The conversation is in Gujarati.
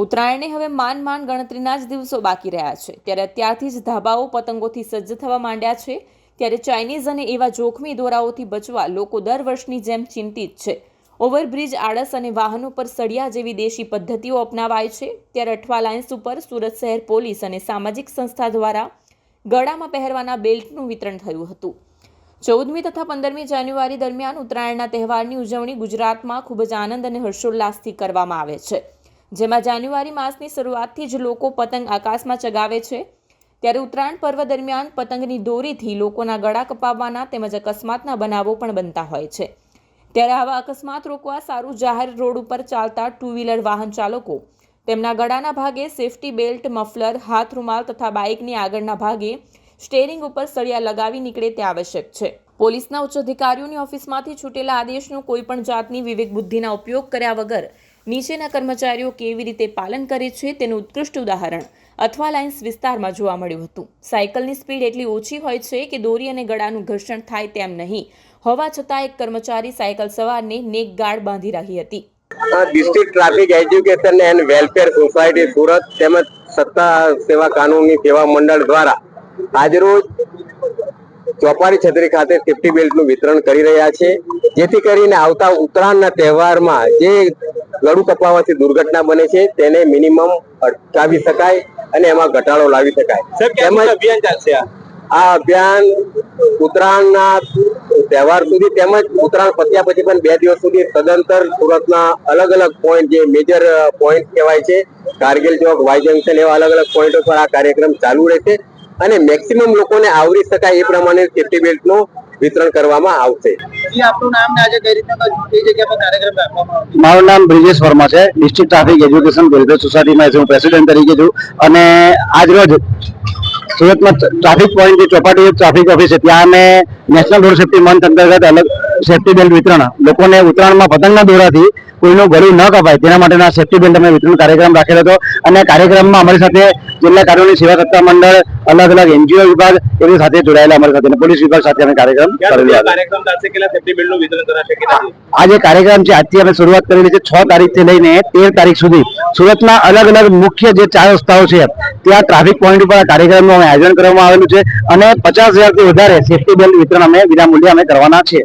ઉત્તરાયણને હવે માંડ ગણતરીના જ દિવસો બાકી રહ્યા છે ત્યારે અત્યારથી જ ધાબાઓ પતંગોથી સજ્જ થવા માંડ્યા છે ત્યારે ચાઇનીઝ અને એવા જોખમી દોરાઓથી બચવા લોકો દર વર્ષની જેમ ચિંતિત છે। ઓવરબ્રિજ આળસ અને વાહનો પર સળિયા જેવી દેશી પદ્ધતિઓ અપનાવાય છે ત્યારે અઠવા લાઇન્સ ઉપર સુરત શહેર પોલીસ અને સામાજિક સંસ્થા દ્વારા ગળામાં પહેરવાના બેલ્ટનું વિતરણ થયું હતું। 14મી તથા 15મી જાન્યુઆરી દરમિયાન ઉત્તરાયણના તહેવારની ઉજવણી ગુજરાતમાં ખૂબ જ આનંદ અને હર્ષોલ્લાસથી કરવામાં આવે છે, જેમાં જાન્યુઆરી માસની શરૂઆતથી જ લોકો પતંગ આકાશમાં ચગાવે છે ત્યારે ઉત્તરાયણ પર્વ દરમિયાન પતંગની દોરીથી લોકોના ગળા કપાવવાના તેમજ અકસ્માતના બનાવો પણ બનતા હોય છે ત્યારે આવા અકસ્માત રોકવા સારું જાહેર રોડ ઉપર ચાલતા ટુ વ્હીલર વાહન ચાલકો તેમના ગળાના ભાગે સેફટી બેલ્ટ, મફલર, હાથ રૂમાલ તથા બાઇકની આગળના ભાગે સ્ટેરિંગ ઉપર સળિયા લગાવી નીકળે તે આવશ્યક છે। પોલીસના ઉચ્ચ અધિકારીઓની ઓફિસમાંથી છૂટેલા આદેશનું કોઈપણ જાતની વિવેક બુદ્ધિના ઉપયોગ કર્યા વગર નીચેના કર્મચારીઓ કેવી રીતે પાલન કરે છે તેનું ઉત્કૃષ્ટ ઉદાહરણ અઠવા લાઇન્સ વિસ્તારમાં જોવા મળ્યું હતું। સાયકલની સ્પીડ એટલી ઓછી હોય છે કે દોરી અને ગળાનું ઘર્ષણ થાય તેમ નહીં હોવા છતાં એક કર્મચારી સાયકલ સવારને નેકગાળ બાંધી રહી હતી। District traffic education and welfare society Surat તેમજ સત્તા સેવા કાનૂની સેવા મંડળ દ્વારા આજરોજ ચોપારી છત્રી ખાતે સેફટી બેલ્ટનું વિતરણ કરી રહ્યા છે, જેથી કરીને આવતા ઉત્તરાયણના તહેવારમાં જે ગળું કપાવવાથી દુર્ઘટના બને છે તેને મિનિમમ અટકાવી શકાય અને એમાં ઘટાડો લાવી શકાય। તેમજ અભિયાન ચાલશે। આ અભિયાન ઉત્તરાયણના તહેવાર સુધી તેમજ ઉત્તરાયણ પત્યા પછી પણ 2 દિવસ સુધી સદંતર સુરતના અલગ અલગ પોઈન્ટ જે મેજર પોઈન્ટ કહેવાય છે, કારગિલ ચોક, વાય જંકશન એવા અલગ અલગ પોઈન્ટો પર આ કાર્યક્રમ ચાલુ રહેશે અને મેક્સિમમ લોકોને આવરી શકાય એ પ્રમાણે સેફટી બેલ્ટનું વિતરણ કરવામાં આવશે। મારું નામ બ્રિજેશ વર્મા છે, ડિસ્ટ્રિક્ટ ટ્રાફિક એજ્યુકેશન વેલફેર સોસાયટીમાં હું પ્રેસિડેન્ટ તરીકે છું અને આજ રોજ સુરતમાં ટ્રાફિક પોઈન્ટ જે ચોપાટી ટ્રાફિક ઓફિસ છે ત્યાં અમે નેશનલ રોડ સેફટી મંથ અંતર્ગત અલગ સેફટી બેલ્ટ વિતરણ લોકોને ઉત્તરાયણમાં પતંગના દોરાથી કોઈનું ગળું ન કપાય તેના માટેના સેફટી બેલ્ટ અમે વિતરણ કાર્યક્રમ રાખેલો હતો અને કાર્યક્રમમાં અમારી સાથે જિલ્લા કાનૂની સેવા સત્તા મંડળ, અલગ અલગ એનજીઓ વિભાગ એની સાથે જોડાયેલા અમારી સાથે પોલીસ વિભાગ સાથે અમે કાર્યક્રમ આ જે કાર્યક્રમ છે આજથી અમે શરૂઆત કરેલી છે 6 તારીખથી લઈને 13 તારીખ સુધી સુરતના અલગ અલગ મુખ્ય જે 4 રસ્તાઓ છે ત્યાં ટ્રાફિક પોઈન્ટ ઉપર આ કાર્યક્રમનું આયોજન કરવામાં આવેલું છે અને 50,000થી વધારે સેફટી બેલ્ટ વિતરણ અમે વિનામૂલ્યે અમે કરવાના છે।